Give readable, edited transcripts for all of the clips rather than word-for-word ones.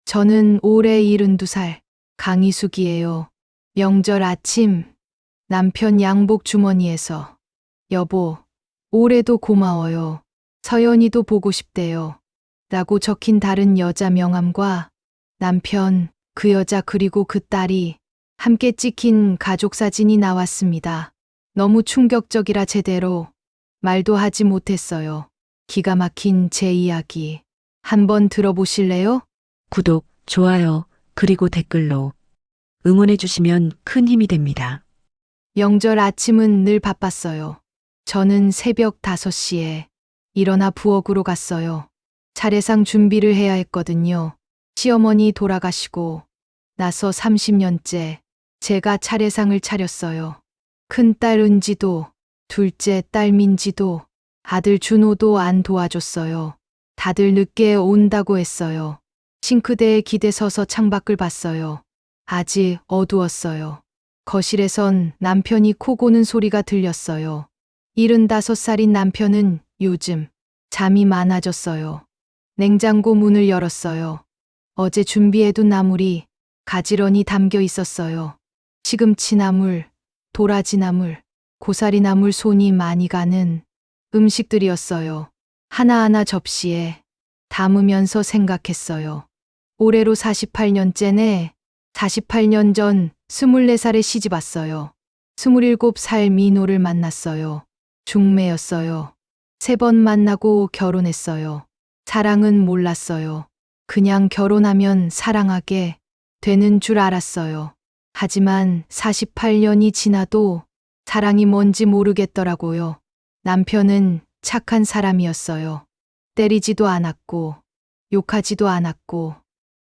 저는 올해 72살 강희숙이에요. 명절 아침 남편 양복 주머니에서 여보, 올해도 고마워요. 서연이도 보고 싶대요. 라고 적힌 다른 여자 명함과 남편, 그 여자 그리고 그 딸이 함께 찍힌 가족 사진이 나왔습니다. 너무 충격적이라 제대로 말도 하지 못했어요. 기가 막힌 제 이야기. 한번 들어보실래요? 구독, 좋아요, 그리고 댓글로 응원해주시면 큰 힘이 됩니다. 명절 아침은 늘 바빴어요. 저는 새벽 5시에 일어나 부엌으로 갔어요. 차례상 준비를 해야 했거든요. 시어머니 돌아가시고 나서 30년째 제가 차례상을 차렸어요. 큰딸 은지도, 둘째 딸 민지도, 아들 준호도 안 도와줬어요. 다들 늦게 온다고 했어요. 싱크대에 기대 서서 창밖을 봤어요. 아직 어두웠어요. 거실에선 남편이 코 고는 소리가 들렸어요. 75살인 남편은 요즘 잠이 많아졌어요. 냉장고 문을 열었어요. 어제 준비해둔 나물이 가지런히 담겨 있었어요. 시금치 나물, 도라지 나물, 고사리 나물, 손이 많이 가는 음식들이었어요. 하나하나 접시에 담으면서 생각했어요. 올해로 48년째네. 48년 전 24살에 시집 왔어요. 27살 민호를 만났어요. 중매였어요. 3번 만나고 결혼했어요. 사랑은 몰랐어요. 그냥 결혼하면 사랑하게 되는 줄 알았어요. 하지만 48년이 지나도 사랑이 뭔지 모르겠더라고요. 남편은 착한 사람이었어요. 때리지도 않았고, 욕하지도 않았고,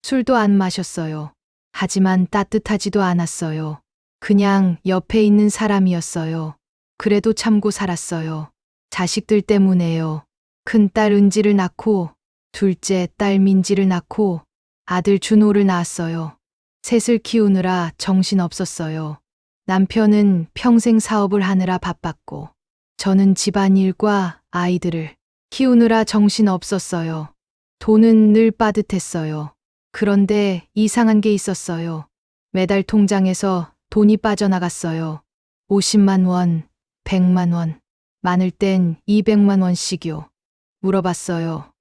술도 안 마셨어요. 하지만 따뜻하지도 않았어요. 그냥 옆에 있는 사람이었어요. 그래도 참고 살았어요. 자식들 때문에요. 큰딸 은지를 낳고, 둘째 딸 민지를 낳고, 아들 준호를 낳았어요. 셋을 키우느라 정신 없었어요. 남편은 평생 사업을 하느라 바빴고, 저는 집안일과 아이들을 키우느라 정신 없었어요. 돈은 늘 빠듯했어요. 그런데 이상한 게 있었어요. 매달 통장에서 돈이 빠져나갔어요. 50만 원, 100만 원, 많을 땐 200만 원씩요. 물어봤어요.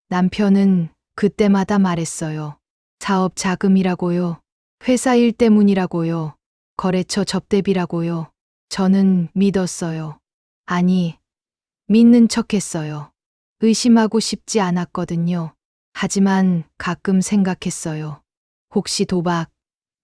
남편은 그때마다 말했어요. 사업 자금이라고요. 회사 일 때문이라고요. 거래처 접대비라고요. 저는 믿었어요. 아니, 믿는 척했어요. 의심하고 싶지 않았거든요. 하지만 가끔 생각했어요. 혹시 도박,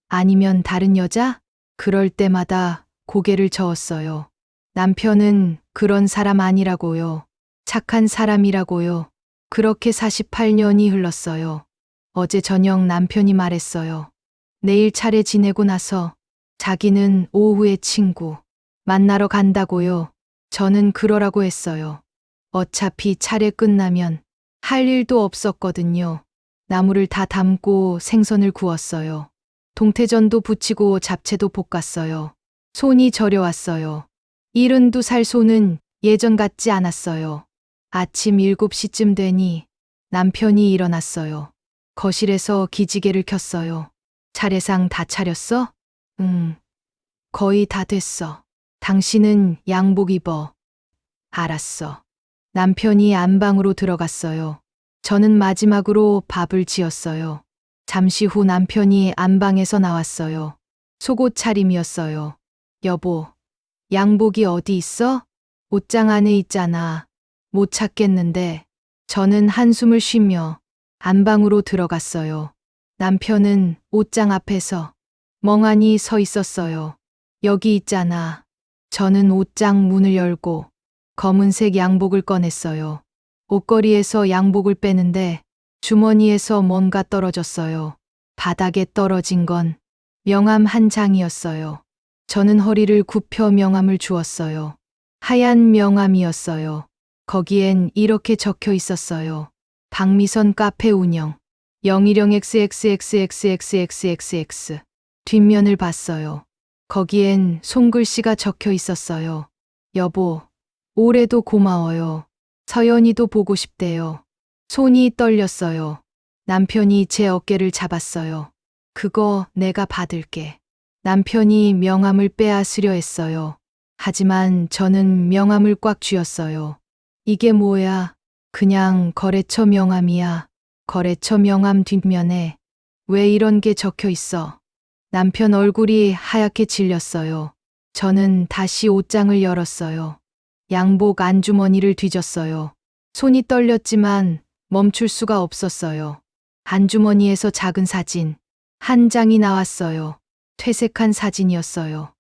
아니면 다른 여자? 그럴 때마다 고개를 저었어요. 남편은 그런 사람 아니라고요. 착한 사람이라고요. 그렇게 48년이 흘렀어요. 어제 저녁 남편이 말했어요. 내일 차례 지내고 나서 자기는 오후에 친구 만나러 간다고요. 저는 그러라고 했어요. 어차피 차례 끝나면 할 일도 없었거든요. 나물을 다 담고 생선을 구웠어요. 동태전도 부치고 잡채도 볶았어요. 손이 저려왔어요. 72살 손은 예전 같지 않았어요. 아침 7시쯤 되니 남편이 일어났어요. 거실에서 기지개를 켰어요. 차례상 다 차렸어? 응. 거의 다 됐어. 당신은 양복 입어. 알았어. 남편이 안방으로 들어갔어요. 저는 마지막으로 밥을 지었어요. 잠시 후 남편이 안방에서 나왔어요. 속옷 차림이었어요. 여보, 양복이 어디 있어? 옷장 안에 있잖아. 못 찾겠는데. 저는 한숨을 쉬며 안방으로 들어갔어요. 남편은 옷장 앞에서 멍하니 서 있었어요. 여기 있잖아. 저는 옷장 문을 열고 검은색 양복을 꺼냈어요. 옷걸이에서 양복을 빼는데 주머니에서 뭔가 떨어졌어요. 바닥에 떨어진 건 명함 한 장이었어요. 저는 허리를 굽혀 명함을 주었어요. 하얀 명함이었어요. 거기엔 이렇게 적혀 있었어요. 박미선 카페 운영. 영일영 XXXXXXXX. 뒷면을 봤어요. 거기엔 손글씨가 적혀 있었어요. 여보, 올해도 고마워요. 서연이도 보고 싶대요. 손이 떨렸어요. 남편이 제 어깨를 잡았어요. 그거 내가 받을게. 남편이 명함을 빼앗으려 했어요. 하지만 저는 명함을 꽉 쥐었어요. 이게 뭐야? 그냥 거래처 명함이야. 거래처 명함 뒷면에 왜 이런 게 적혀 있어? 남편 얼굴이 하얗게 질렸어요. 저는 다시 옷장을 열었어요. 양복 안주머니를 뒤졌어요. 손이 떨렸지만 멈출 수가 없었어요. 안주머니에서 작은 사진 한 장이 나왔어요. 퇴색한 사진이었어요.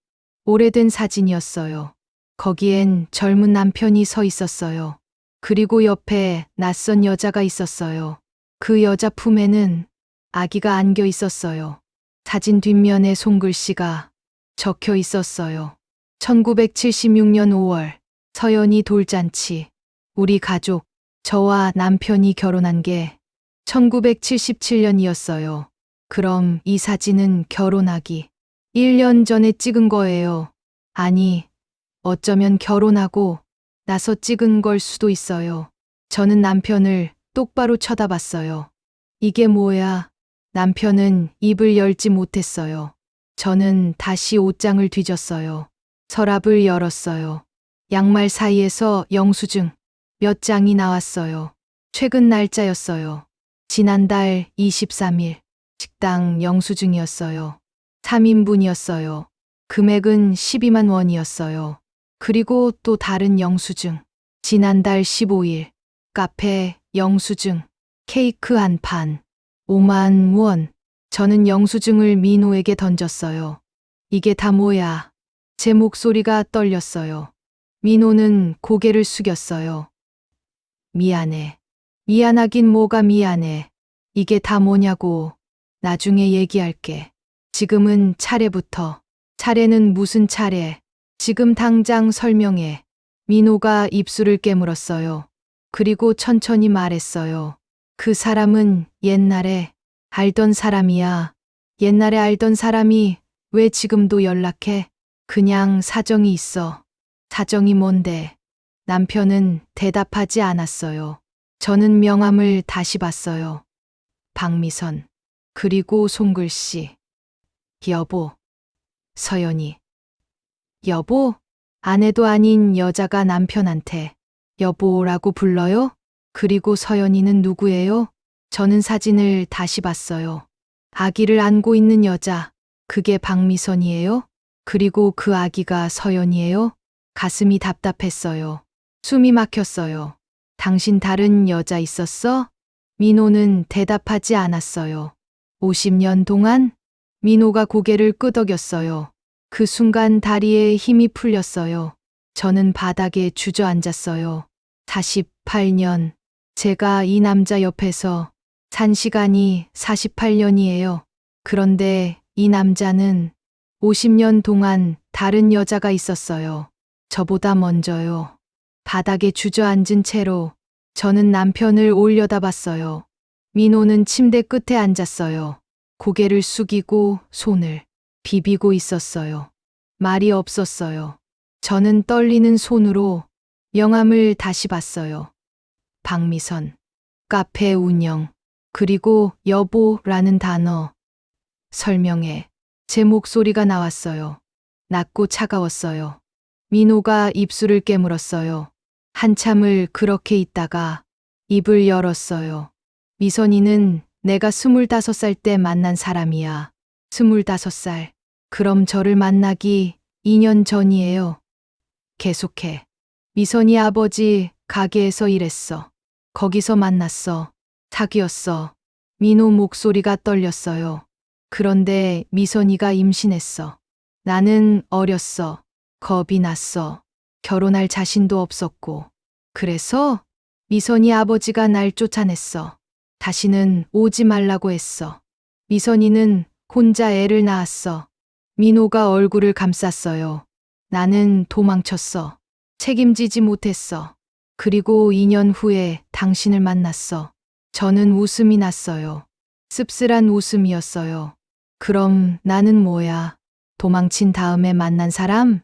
오래된 사진이었어요. 거기엔 젊은 남편이 서 있었어요. 그리고 옆에 낯선 여자가 있었어요. 그 여자 품에는 아기가 안겨 있었어요. 사진 뒷면에 손글씨가 적혀 있었어요. 1976년 5월 서연이 돌잔치. 우리 가족, 저와 남편이 결혼한 게 1977년이었어요. 그럼 이 사진은 결혼하기 1년 전에 찍은 거예요. 아니, 어쩌면 결혼하고 나서 찍은 걸 수도 있어요. 저는 남편을 똑바로 쳐다봤어요. 이게 뭐야? 남편은 입을 열지 못했어요. 저는 다시 옷장을 뒤졌어요. 서랍을 열었어요. 양말 사이에서 영수증 몇 장이 나왔어요. 최근 날짜였어요. 지난달 23일. 식당 영수증이었어요. 3인분이었어요. 금액은 12만 원이었어요. 그리고 또 다른 영수증. 지난달 15일. 카페 영수증. 케이크 한 판. 5만 원. 저는 영수증을 민호에게 던졌어요. 이게 다 뭐야? 제 목소리가 떨렸어요. 민호는 고개를 숙였어요. 미안해. 미안하긴 뭐가 미안해. 이게 다 뭐냐고. 나중에 얘기할게. 지금은 차례부터. 차례는 무슨 차례? 지금 당장 설명해. 민호가 입술을 깨물었어요. 그리고 천천히 말했어요. 그 사람은 옛날에 알던 사람이야. 옛날에 알던 사람이 왜 지금도 연락해? 그냥 사정이 있어. 사정이 뭔데? 남편은 대답하지 않았어요. 저는 명함을 다시 봤어요. 박미선. 그리고 손글씨. 여보. 서연이. 여보? 아내도 아닌 여자가 남편한테 여보라고 불러요? 그리고 서연이는 누구예요? 저는 사진을 다시 봤어요. 아기를 안고 있는 여자. 그게 박미선이에요? 그리고 그 아기가 서연이에요? 가슴이 답답했어요. 숨이 막혔어요. 당신 다른 여자 있었어? 민호는 대답하지 않았어요. 50년 동안? 민호가 고개를 끄덕였어요. 그 순간 다리에 힘이 풀렸어요. 저는 바닥에 주저앉았어요. 48년. 제가 이 남자 옆에서 산 시간이 48년이에요. 그런데 이 남자는 50년 동안 다른 여자가 있었어요. 저보다 먼저요. 바닥에 주저앉은 채로 저는 남편을 올려다봤어요. 민호는 침대 끝에 앉았어요. 고개를 숙이고 손을 비비고 있었어요. 말이 없었어요. 저는 떨리는 손으로 명함을 다시 봤어요. 박미선. 카페 운영. 그리고 여보라는 단어. 설명해. 제 목소리가 나왔어요. 낮고 차가웠어요. 민호가 입술을 깨물었어요. 한참을 그렇게 있다가 입을 열었어요. 미선이는 내가 25살 때 만난 사람이야. 25살. 그럼 저를 만나기 2년 전이에요. 계속해. 미선이 아버지 가게에서 일했어. 거기서 만났어. 사귀었어. 민호 목소리가 떨렸어요. 그런데 미선이가 임신했어. 나는 어렸어. 겁이 났어. 결혼할 자신도 없었고. 그래서 미선이 아버지가 날 쫓아냈어. 다시는 오지 말라고 했어. 미선이는 혼자 애를 낳았어. 민호가 얼굴을 감쌌어요. 나는 도망쳤어. 책임지지 못했어. 그리고 2년 후에 당신을 만났어. 저는 웃음이 났어요. 씁쓸한 웃음이었어요. 그럼 나는 뭐야? 도망친 다음에 만난 사람?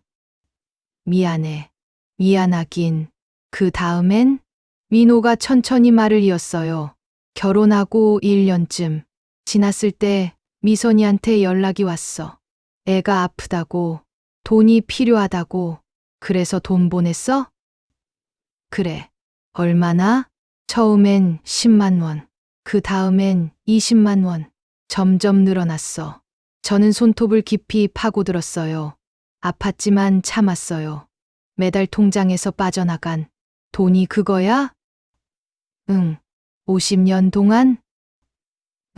미안해. 미안하긴. 그 다음엔? 민호가 천천히 말을 이었어요. 결혼하고 1년쯤 지났을 때 미선이한테 연락이 왔어. 애가 아프다고, 돈이 필요하다고, 그래서 돈 보냈어? 그래. 얼마나? 처음엔 10만 원, 그 다음엔 20만 원. 점점 늘어났어. 저는 손톱을 깊이 파고들었어요. 아팠지만 참았어요. 매달 통장에서 빠져나간 돈이 그거야? 응. 50년 동안?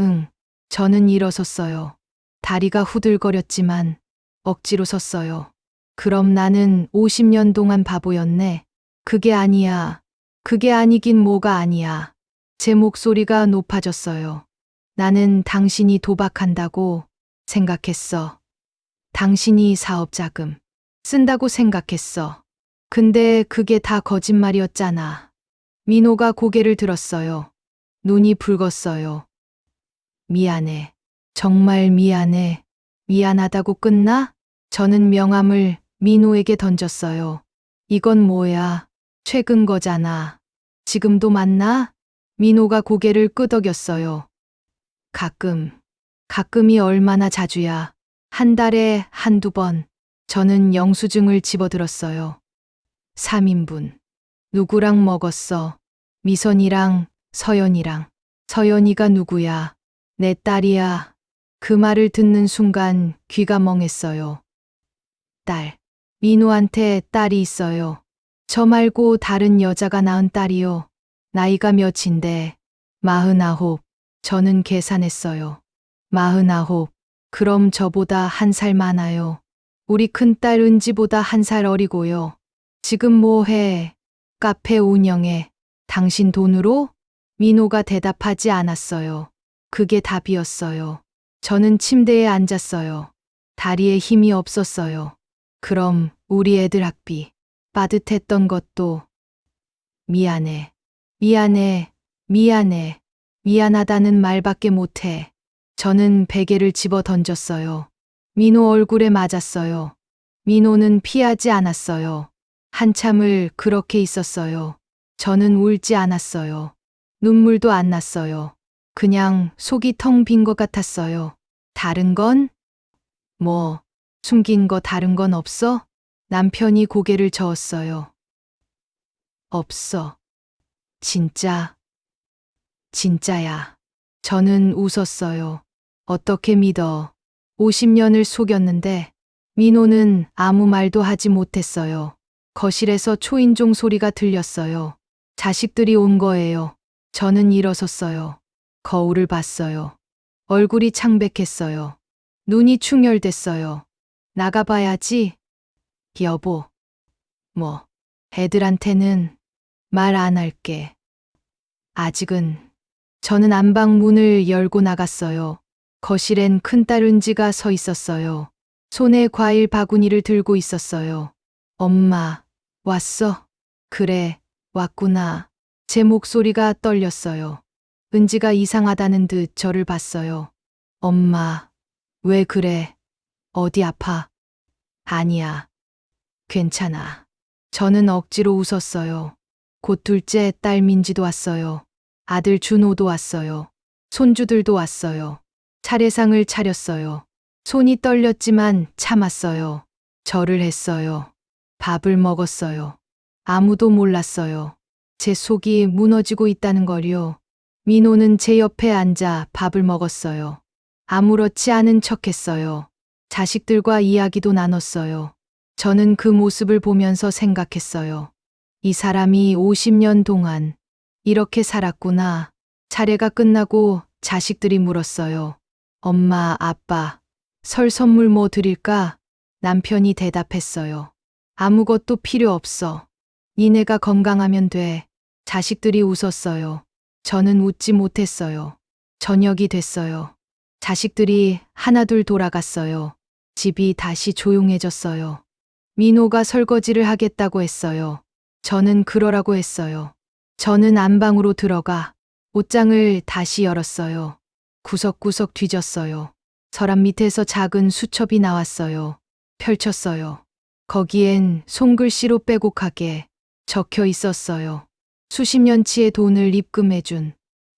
응. 저는 일어섰어요. 다리가 후들거렸지만 억지로 섰어요. 그럼 나는 50년 동안 바보였네. 그게 아니야. 그게 아니긴 뭐가 아니야. 제 목소리가 높아졌어요. 나는 당신이 도박한다고 생각했어. 당신이 사업자금 쓴다고 생각했어. 근데 그게 다 거짓말이었잖아. 민호가 고개를 들었어요. 눈이 붉었어요. 미안해. 정말 미안해. 미안하다고 끝나? 저는 명함을 민호에게 던졌어요. 이건 뭐야? 최근 거잖아. 지금도 만나? 민호가 고개를 끄덕였어요. 가끔이 얼마나 자주야. 한 달에 한두 번. 저는 영수증을 집어들었어요. 3인분. 누구랑 먹었어? 미선이랑 서연이랑. 서연이가 누구야? 내 딸이야. 그 말을 듣는 순간 귀가 멍했어요. 딸. 민호한테 딸이 있어요. 저 말고 다른 여자가 낳은 딸이요. 나이가 몇인데? 49. 저는 계산했어요. 49. 그럼 저보다 한 살 많아요. 우리 큰딸 은지보다 한 살 어리고요. 지금 뭐 해? 카페 운영해. 당신 돈으로? 민호가 대답하지 않았어요. 그게 답이었어요. 저는 침대에 앉았어요. 다리에 힘이 없었어요. 그럼 우리 애들 학비 빠듯했던 것도 미안해. 미안해. 미안해. 미안하다는 말밖에 못해. 저는 베개를 집어 던졌어요. 민호 얼굴에 맞았어요. 민호는 피하지 않았어요. 한참을 그렇게 있었어요. 저는 울지 않았어요. 눈물도 안 났어요. 그냥 속이 텅 빈 것 같았어요. 다른 건? 뭐, 숨긴 거 다른 건 없어? 남편이 고개를 저었어요. 없어. 진짜. 진짜야. 저는 웃었어요. 어떻게 믿어. 50년을 속였는데 민호는 아무 말도 하지 못했어요. 거실에서 초인종 소리가 들렸어요. 자식들이 온 거예요. 저는 일어섰어요. 거울을 봤어요. 얼굴이 창백했어요. 눈이 충혈됐어요. 나가봐야지. 여보. 뭐, 애들한테는 말 안 할게. 아직은. 저는 안방 문을 열고 나갔어요. 거실엔 큰딸 은지가 서 있었어요. 손에 과일 바구니를 들고 있었어요. 엄마, 왔어? 그래, 왔구나. 제 목소리가 떨렸어요. 은지가 이상하다는 듯 저를 봤어요. 엄마, 왜 그래? 어디 아파? 아니야. 괜찮아. 저는 억지로 웃었어요. 곧 둘째 딸 민지도 왔어요. 아들 준호도 왔어요. 손주들도 왔어요. 차례상을 차렸어요. 손이 떨렸지만 참았어요. 절을 했어요. 밥을 먹었어요. 아무도 몰랐어요. 제 속이 무너지고 있다는 걸요. 민호는 제 옆에 앉아 밥을 먹었어요. 아무렇지 않은 척했어요. 자식들과 이야기도 나눴어요. 저는 그 모습을 보면서 생각했어요. 이 사람이 50년 동안 이렇게 살았구나. 차례가 끝나고 자식들이 물었어요. 엄마, 아빠, 설 선물 뭐 드릴까? 남편이 대답했어요. 아무것도 필요 없어. 니네가 건강하면 돼. 자식들이 웃었어요. 저는 웃지 못했어요. 저녁이 됐어요. 자식들이 하나둘 돌아갔어요. 집이 다시 조용해졌어요. 민호가 설거지를 하겠다고 했어요. 저는 그러라고 했어요. 저는 안방으로 들어가 옷장을 다시 열었어요. 구석구석 뒤졌어요. 서랍 밑에서 작은 수첩이 나왔어요. 펼쳤어요. 거기엔 손글씨로 빼곡하게 적혀 있었어요. 수십 년치의 돈을 입금해준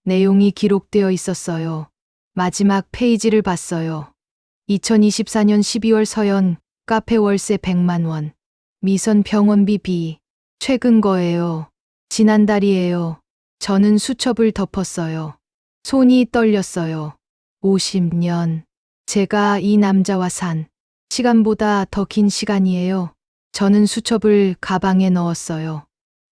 내용이 기록되어 있었어요. 마지막 페이지를 봤어요. 2024년 12월 서연, 카페 월세 100만 원. 미선 병원비 비. 최근 거예요. 지난달이에요. 저는 수첩을 덮었어요. 손이 떨렸어요. 50년. 제가 이 남자와 산 시간보다 더 긴 시간이에요. 저는 수첩을 가방에 넣었어요.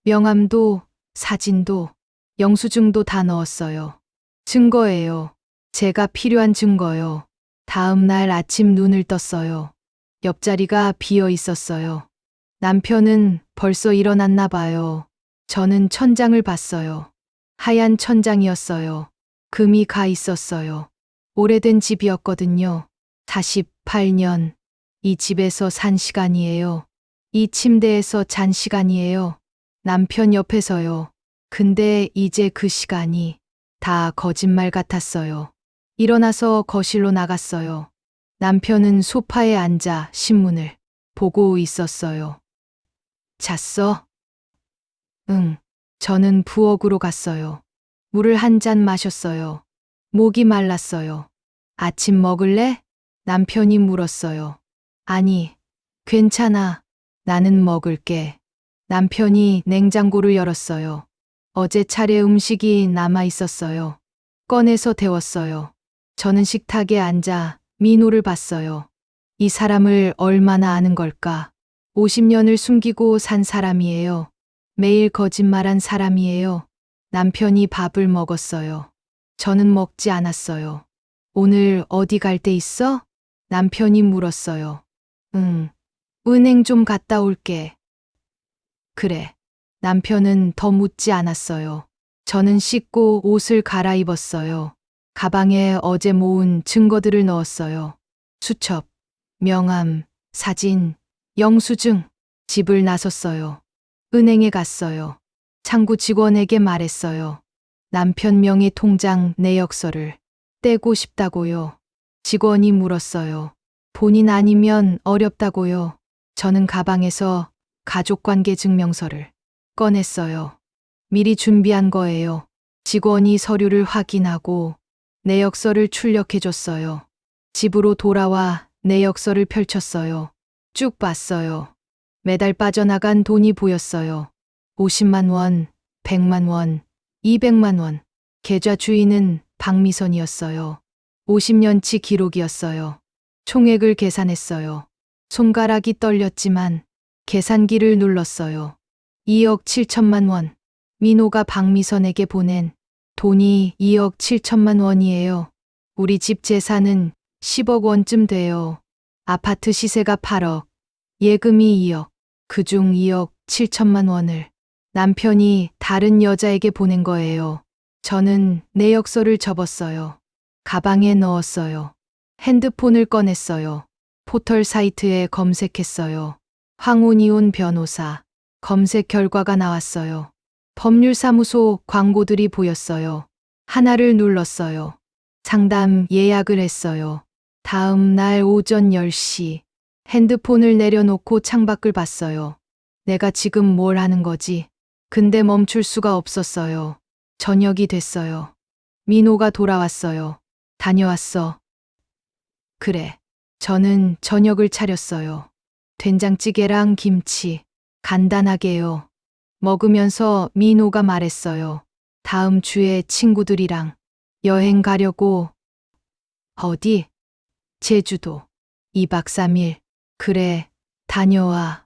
명함도, 사진도, 영수증도 다 넣었어요. 증거예요. 제가 필요한 증거요. 다음 날 아침 눈을 떴어요. 옆자리가 비어 있었어요. 남편은 벌써 일어났나 봐요. 저는 천장을 봤어요. 하얀 천장이었어요. 금이 가 있었어요. 오래된 집이었거든요. 48년. 이 집에서 산 시간이에요. 이 침대에서 잔 시간이에요. 남편 옆에서요. 근데 이제 그 시간이 다 거짓말 같았어요. 일어나서 거실로 나갔어요. 남편은 소파에 앉아 신문을 보고 있었어요. 잤어? 응. 저는 부엌으로 갔어요. 물을 한 잔 마셨어요. 목이 말랐어요. 아침 먹을래? 남편이 물었어요. 아니, 괜찮아. 나는 먹을게. 남편이 냉장고를 열었어요. 어제 차례 음식이 남아 있었어요. 꺼내서 데웠어요. 저는 식탁에 앉아 민호를 봤어요. 이 사람을 얼마나 아는 걸까? 50년을 숨기고 산 사람이에요. 매일 거짓말한 사람이에요. 남편이 밥을 먹었어요. 저는 먹지 않았어요. 오늘 어디 갈 데 있어? 남편이 물었어요. 응. 은행 좀 갔다 올게. 그래. 남편은 더 묻지 않았어요. 저는 씻고 옷을 갈아입었어요. 가방에 어제 모은 증거들을 넣었어요. 수첩, 명함, 사진, 영수증. 집을 나섰어요. 은행에 갔어요. 창구 직원에게 말했어요. 남편 명의 통장 내역서를 떼고 싶다고요. 직원이 물었어요. 본인 아니면 어렵다고요. 저는 가방에서 가족관계 증명서를 꺼냈어요. 미리 준비한 거예요. 직원이 서류를 확인하고 내역서를 출력해줬어요. 집으로 돌아와 내역서를 펼쳤어요. 쭉 봤어요. 매달 빠져나간 돈이 보였어요. 50만 원, 100만 원, 200만 원. 계좌 주인은 박미선이었어요. 50년치 기록이었어요. 총액을 계산했어요. 손가락이 떨렸지만 계산기를 눌렀어요. 2억 7천만 원. 민호가 박미선에게 보낸 돈이 2억 7천만 원이에요. 우리 집 재산은 10억 원쯤 돼요. 아파트 시세가 8억, 예금이 2억, 그중 2억 7천만 원을 남편이 다른 여자에게 보낸 거예요. 저는 내역서를 접었어요. 가방에 넣었어요. 핸드폰을 꺼냈어요. 포털 사이트에 검색했어요. 황혼이혼 변호사. 검색 결과가 나왔어요. 법률사무소 광고들이 보였어요. 하나를 눌렀어요. 상담 예약을 했어요. 다음 날 오전 10시. 핸드폰을 내려놓고 창밖을 봤어요. 내가 지금 뭘 하는 거지? 근데 멈출 수가 없었어요. 저녁이 됐어요. 민호가 돌아왔어요. 다녀왔어. 그래. 저는 저녁을 차렸어요. 된장찌개랑 김치. 간단하게요. 먹으면서 민호가 말했어요. 다음 주에 친구들이랑 여행 가려고. 어디? 제주도. 2박 3일. 그래, 다녀와.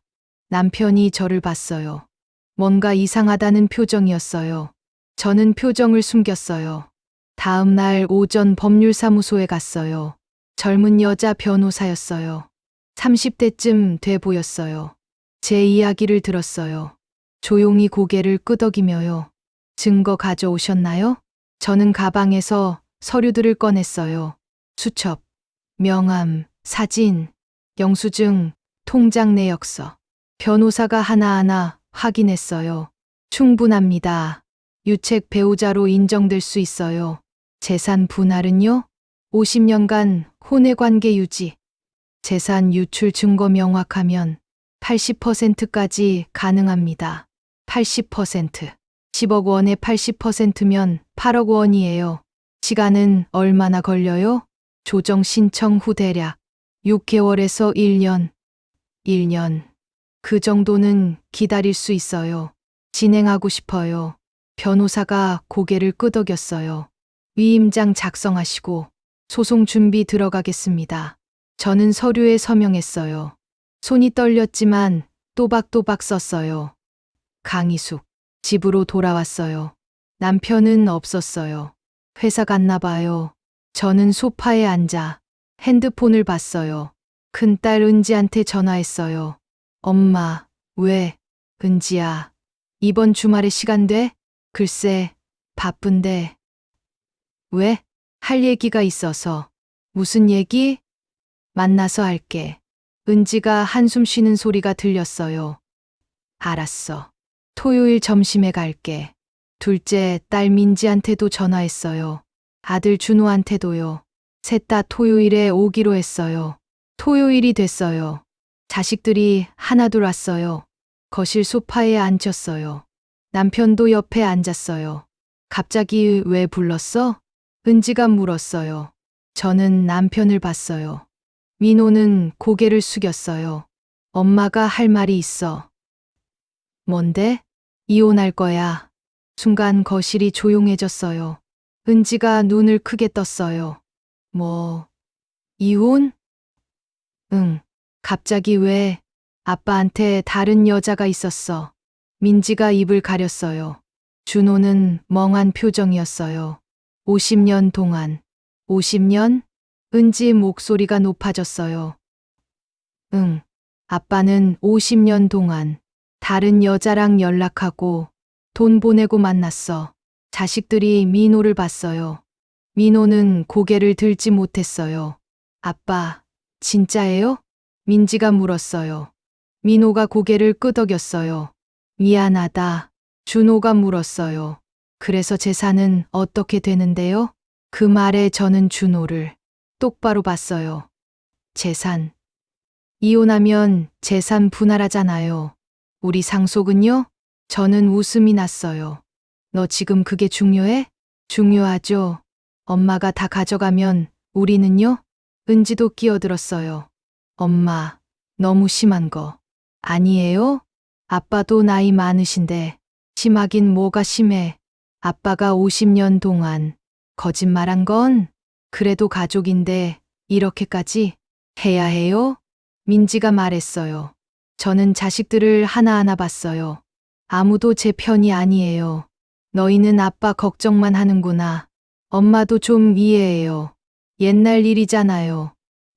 남편이 저를 봤어요. 뭔가 이상하다는 표정이었어요. 저는 표정을 숨겼어요. 다음 날 오전 법률사무소에 갔어요. 젊은 여자 변호사였어요. 30대쯤 돼 보였어요. 제 이야기를 들었어요. 조용히 고개를 끄덕이며요. 증거 가져오셨나요? 저는 가방에서 서류들을 꺼냈어요. 수첩, 명함, 사진, 영수증, 통장 내역서. 변호사가 하나하나 확인했어요. 충분합니다. 유책 배우자로 인정될 수 있어요. 재산 분할은요? 50년간 혼외관계 유지. 재산 유출 증거 명확하면 80%까지 가능합니다. 80%. 10억 원의 80%면 8억 원이에요. 시간은 얼마나 걸려요? 조정 신청 후 대략 6개월에서 1년. 1년. 그 정도는 기다릴 수 있어요. 진행하고 싶어요. 변호사가 고개를 끄덕였어요. 위임장 작성하시고 소송 준비 들어가겠습니다. 저는 서류에 서명했어요. 손이 떨렸지만 또박또박 썼어요. 강희숙. 집으로 돌아왔어요. 남편은 없었어요. 회사 갔나 봐요. 저는 소파에 앉아 핸드폰을 봤어요. 큰딸 은지한테 전화했어요. 엄마, 왜? 은지야, 이번 주말에 시간 돼? 글쎄, 바쁜데. 왜? 할 얘기가 있어서. 무슨 얘기? 만나서 할게. 은지가 한숨 쉬는 소리가 들렸어요. 알았어. 토요일 점심에 갈게. 둘째 딸 민지한테도 전화했어요. 아들 준호한테도요. 셋 다 토요일에 오기로 했어요. 토요일이 됐어요. 자식들이 하나둘 왔어요. 거실 소파에 앉혔어요. 남편도 옆에 앉았어요. 갑자기 왜 불렀어? 은지가 물었어요. 저는 남편을 봤어요. 민호는 고개를 숙였어요. 엄마가 할 말이 있어. 뭔데? 이혼할 거야. 순간 거실이 조용해졌어요. 은지가 눈을 크게 떴어요. 뭐, 이혼? 응. 갑자기 왜? 아빠한테 다른 여자가 있었어. 민지가 입을 가렸어요. 준호는 멍한 표정이었어요. 50년 동안. 50년? 은지 목소리가 높아졌어요. 응. 아빠는 50년 동안 다른 여자랑 연락하고 돈 보내고 만났어. 자식들이 민호를 봤어요. 민호는 고개를 들지 못했어요. 아빠, 진짜예요? 민지가 물었어요. 민호가 고개를 끄덕였어요. 미안하다. 준호가 물었어요. 그래서 재산은 어떻게 되는데요? 그 말에 저는 준호를 똑바로 봤어요. 재산. 이혼하면 재산 분할하잖아요. 우리 상속은요? 저는 웃음이 났어요. 너 지금 그게 중요해? 중요하죠. 엄마가 다 가져가면 우리는요? 은지도 끼어들었어요. 엄마, 너무 심한 거. 아니에요? 아빠도 나이 많으신데 심하긴 뭐가 심해. 아빠가 50년 동안 거짓말한 건 그래도 가족인데 이렇게까지 해야 해요? 민지가 말했어요. 저는 자식들을 하나하나 봤어요. 아무도 제 편이 아니에요. 너희는 아빠 걱정만 하는구나. 엄마도 좀 이해해요. 옛날 일이잖아요.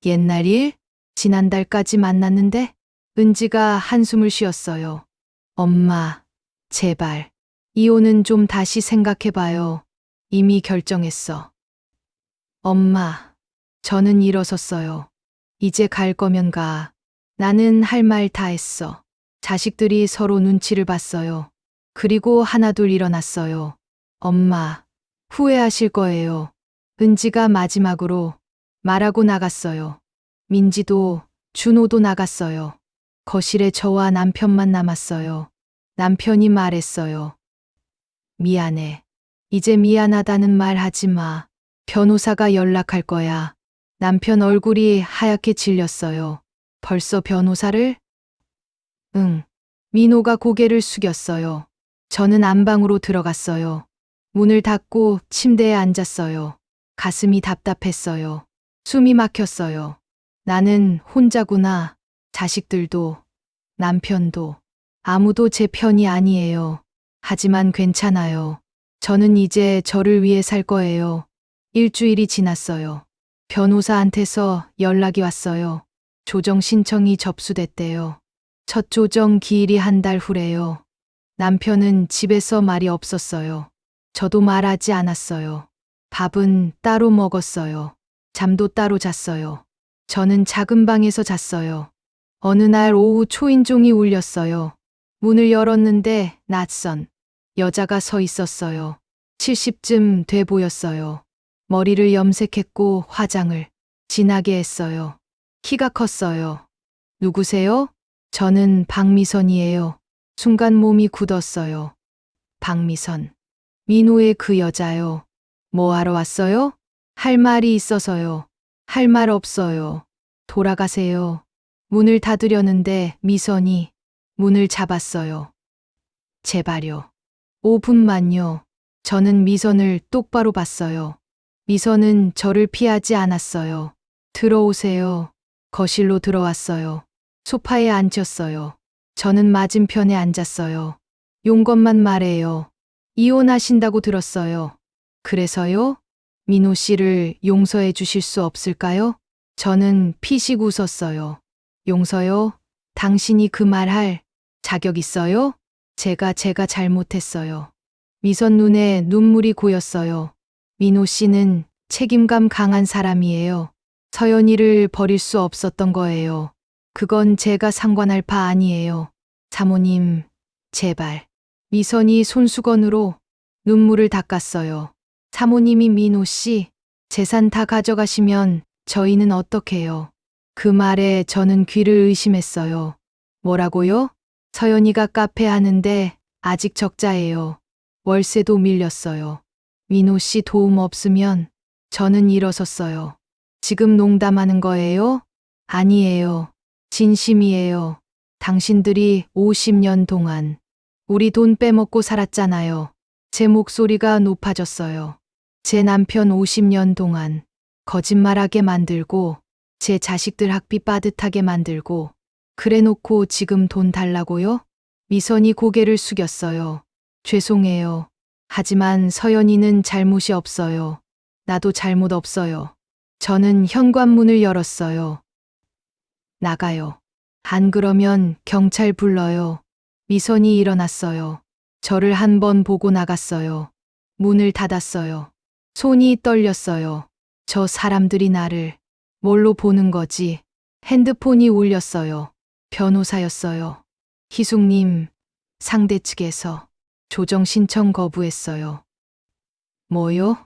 옛날 일? 지난달까지 만났는데? 은지가 한숨을 쉬었어요. 엄마, 제발. 이혼은 좀 다시 생각해봐요. 이미 결정했어. 엄마, 저는 일어섰어요. 이제 갈 거면 가. 나는 할 말 다 했어. 자식들이 서로 눈치를 봤어요. 그리고 하나둘 일어났어요. 엄마, 후회하실 거예요. 은지가 마지막으로 말하고 나갔어요. 민지도, 준호도 나갔어요. 거실에 저와 남편만 남았어요. 남편이 말했어요. 미안해. 이제 미안하다는 말 하지 마. 변호사가 연락할 거야. 남편 얼굴이 하얗게 질렸어요. 벌써 변호사를? 응. 민호가 고개를 숙였어요. 저는 안방으로 들어갔어요. 문을 닫고 침대에 앉았어요. 가슴이 답답했어요. 숨이 막혔어요. 나는 혼자구나. 자식들도, 남편도, 아무도 제 편이 아니에요. 하지만 괜찮아요. 저는 이제 저를 위해 살 거예요. 일주일이 지났어요. 변호사한테서 연락이 왔어요. 조정 신청이 접수됐대요. 첫 조정 기일이 한 달 후래요. 남편은 집에서 말이 없었어요. 저도 말하지 않았어요. 밥은 따로 먹었어요. 잠도 따로 잤어요. 저는 작은 방에서 잤어요. 어느 날 오후 초인종이 울렸어요. 문을 열었는데 낯선 여자가 서 있었어요. 70쯤 돼 보였어요. 머리를 염색했고 화장을 진하게 했어요. 키가 컸어요. 누구세요? 저는 박미선이에요. 순간 몸이 굳었어요. 박미선. 민호의 그 여자요. 뭐 하러 왔어요? 할 말이 있어서요. 할 말 없어요. 돌아가세요. 문을 닫으려는데 미선이 문을 잡았어요. 제발요. 5분만요. 저는 미선을 똑바로 봤어요. 미선은 저를 피하지 않았어요. 들어오세요. 거실로 들어왔어요. 소파에 앉혔어요. 저는 맞은편에 앉았어요. 용건만 말해요. 이혼하신다고 들었어요. 그래서요? 민호 씨를 용서해 주실 수 없을까요? 저는 피식 웃었어요. 용서요? 당신이 그 말 할 자격 있어요? 제가 잘못했어요. 미선 눈에 눈물이 고였어요. 민호 씨는 책임감 강한 사람이에요. 서연이를 버릴 수 없었던 거예요. 그건 제가 상관할 바 아니에요. 사모님, 제발. 미선이 손수건으로 눈물을 닦았어요. 사모님이 민호 씨 재산 다 가져가시면 저희는 어떡해요? 그 말에 저는 귀를 의심했어요. 뭐라고요? 서연이가 카페 하는데 아직 적자예요. 월세도 밀렸어요. 민호 씨 도움 없으면 저는 일어섰어요. 지금 농담하는 거예요? 아니에요. 진심이에요. 당신들이 50년 동안 우리 돈 빼먹고 살았잖아요. 제 목소리가 높아졌어요. 제 남편 50년 동안 거짓말하게 만들고 제 자식들 학비 빠듯하게 만들고 그래 놓고 지금 돈 달라고요? 미선이 고개를 숙였어요. 죄송해요. 하지만 서연이는 잘못이 없어요. 나도 잘못 없어요. 저는 현관문을 열었어요. 나가요. 안 그러면 경찰 불러요. 미선이 일어났어요. 저를 한 번 보고 나갔어요. 문을 닫았어요. 손이 떨렸어요. 저 사람들이 나를 뭘로 보는 거지? 핸드폰이 울렸어요. 변호사였어요. 희숙님, 상대 측에서 조정 신청 거부했어요. 뭐요?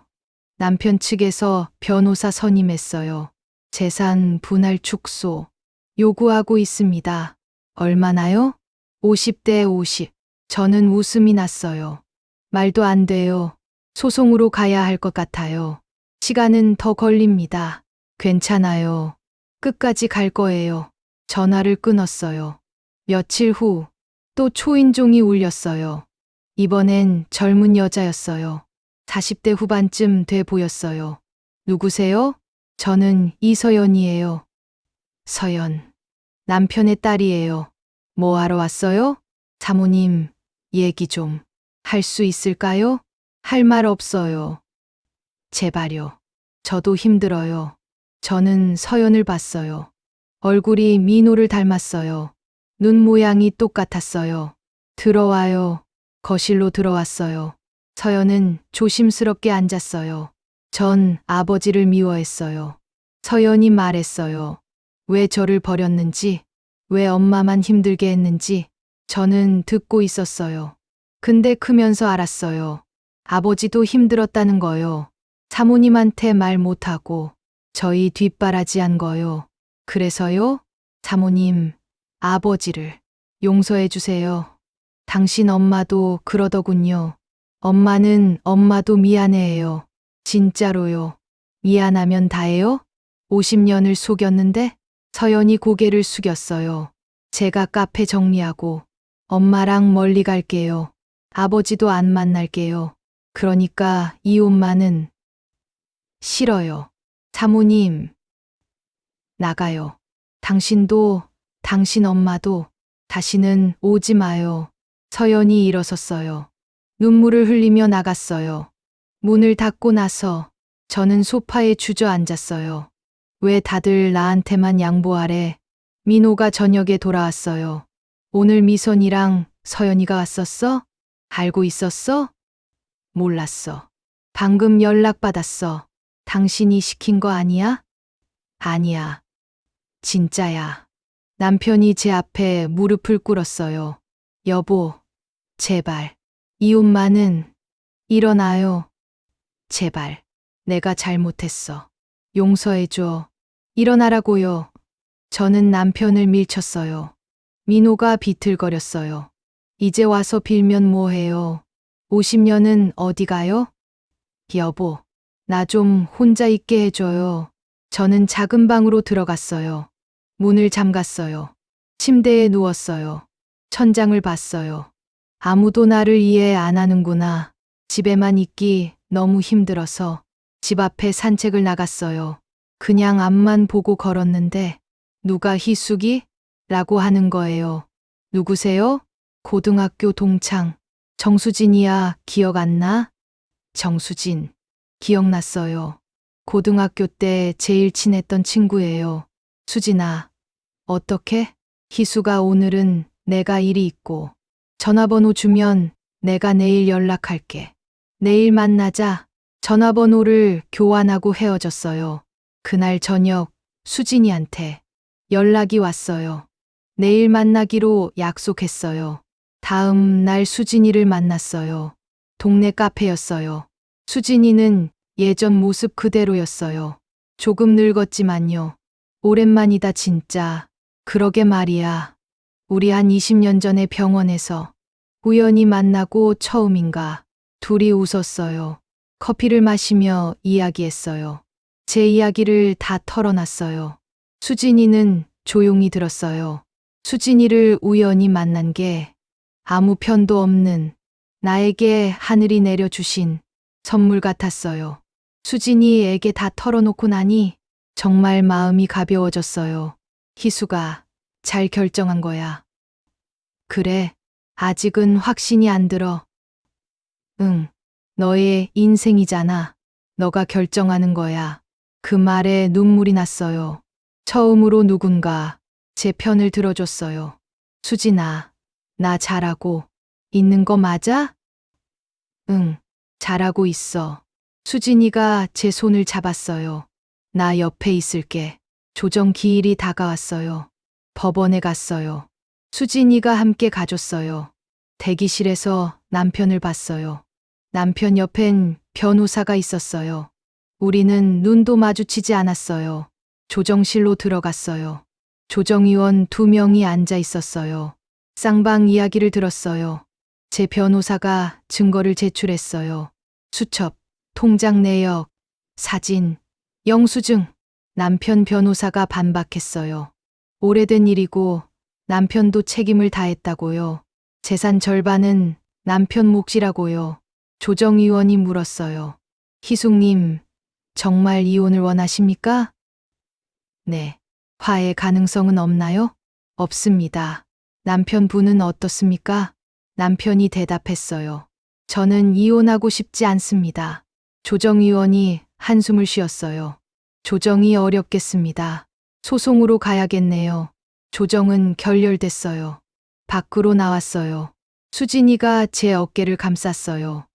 남편 측에서 변호사 선임했어요. 재산 분할 축소 요구하고 있습니다. 얼마나요? 50대 50. 저는 웃음이 났어요. 말도 안 돼요. 소송으로 가야 할 것 같아요. 시간은 더 걸립니다. 괜찮아요. 끝까지 갈 거예요. 전화를 끊었어요. 며칠 후 또 초인종이 울렸어요. 이번엔 젊은 여자였어요. 40대 후반쯤 돼 보였어요. 누구세요? 저는 이서연이에요. 서연. 남편의 딸이에요. 뭐 하러 왔어요? 사모님, 얘기 좀 할 수 있을까요? 할 말 없어요. 제발요. 저도 힘들어요. 저는 서연을 봤어요. 얼굴이 민호를 닮았어요. 눈 모양이 똑같았어요. 들어와요. 거실로 들어왔어요. 서연은 조심스럽게 앉았어요. 전 아버지를 미워했어요. 서연이 말했어요. 왜 저를 버렸는지, 왜 엄마만 힘들게 했는지 저는 듣고 있었어요. 근데 크면서 알았어요. 아버지도 힘들었다는 거요. 사모님한테 말 못하고 저희 뒷바라지한 거요. 그래서요, 사모님, 아버지를 용서해 주세요. 당신 엄마도 그러더군요. 엄마는 엄마도 미안해해요. 진짜로요. 미안하면 다해요? 50년을 속였는데? 서연이 고개를 숙였어요. 제가 카페 정리하고 엄마랑 멀리 갈게요. 아버지도 안 만날게요. 그러니까 이 옷만은 싫어요. 사모님, 나가요. 당신도, 당신 엄마도 다시는 오지 마요. 서연이 일어섰어요. 눈물을 흘리며 나갔어요. 문을 닫고 나서 저는 소파에 주저앉았어요. 왜 다들 나한테만 양보하래? 민호가 저녁에 돌아왔어요. 오늘 미선이랑 서연이가 왔었어? 알고 있었어? 몰랐어. 방금 연락받았어. 당신이 시킨 거 아니야? 아니야. 진짜야. 남편이 제 앞에 무릎을 꿇었어요. 여보, 제발. 이 옷만은 일어나요. 제발. 내가 잘못했어. 용서해줘. 일어나라고요. 저는 남편을 밀쳤어요. 민호가 비틀거렸어요. 이제 와서 빌면 뭐해요. 50년은 어디 가요? 여보, 나 좀 혼자 있게 해줘요. 저는 작은 방으로 들어갔어요. 문을 잠갔어요. 침대에 누웠어요. 천장을 봤어요. 아무도 나를 이해 안 하는구나. 집에만 있기 너무 힘들어서 집 앞에 산책을 나갔어요. 그냥 앞만 보고 걸었는데 누가 희숙이? 라고 하는 거예요. 누구세요? 고등학교 동창. 정수진이야, 기억 안 나? 정수진. 기억났어요. 고등학교 때 제일 친했던 친구예요. 수진아, 어떻게? 희수가 오늘은 내가 일이 있고 전화번호 주면 내가 내일 연락할게. 내일 만나자. 전화번호를 교환하고 헤어졌어요. 그날 저녁 수진이한테 연락이 왔어요. 내일 만나기로 약속했어요. 다음 날 수진이를 만났어요. 동네 카페였어요. 수진이는 예전 모습 그대로였어요. 조금 늙었지만요. 오랜만이다 진짜. 그러게 말이야. 우리 한 20년 전에 병원에서 우연히 만나고 처음인가 둘이 웃었어요. 커피를 마시며 이야기했어요. 제 이야기를 다 털어놨어요. 수진이는 조용히 들었어요. 수진이를 우연히 만난 게 아무 편도 없는 나에게 하늘이 내려주신 선물 같았어요. 수진이에게 다 털어놓고 나니 정말 마음이 가벼워졌어요. 희수가 잘 결정한 거야. 그래, 아직은 확신이 안 들어. 응, 너의 인생이잖아. 너가 결정하는 거야. 그 말에 눈물이 났어요. 처음으로 누군가 제 편을 들어줬어요. 수진아, 나 잘하고 있는 거 맞아? 응, 잘하고 있어. 수진이가 제 손을 잡았어요. 나 옆에 있을게. 조정 기일이 다가왔어요. 법원에 갔어요. 수진이가 함께 가줬어요. 대기실에서 남편을 봤어요. 남편 옆엔 변호사가 있었어요. 우리는 눈도 마주치지 않았어요. 조정실로 들어갔어요. 조정의원 2명이 앉아 있었어요. 쌍방 이야기를 들었어요. 제 변호사가 증거를 제출했어요. 수첩, 통장 내역, 사진, 영수증. 남편 변호사가 반박했어요. 오래된 일이고 남편도 책임을 다했다고요. 재산 절반은 남편 몫이라고요. 조정의원이 물었어요. 희숙님, 정말 이혼을 원하십니까? 네. 화해 가능성은 없나요? 없습니다. 남편분은 어떻습니까? 남편이 대답했어요. 저는 이혼하고 싶지 않습니다. 조정의원이 한숨을 쉬었어요. 조정이 어렵겠습니다. 소송으로 가야겠네요. 조정은 결렬됐어요. 밖으로 나왔어요. 수진이가 제 어깨를 감쌌어요.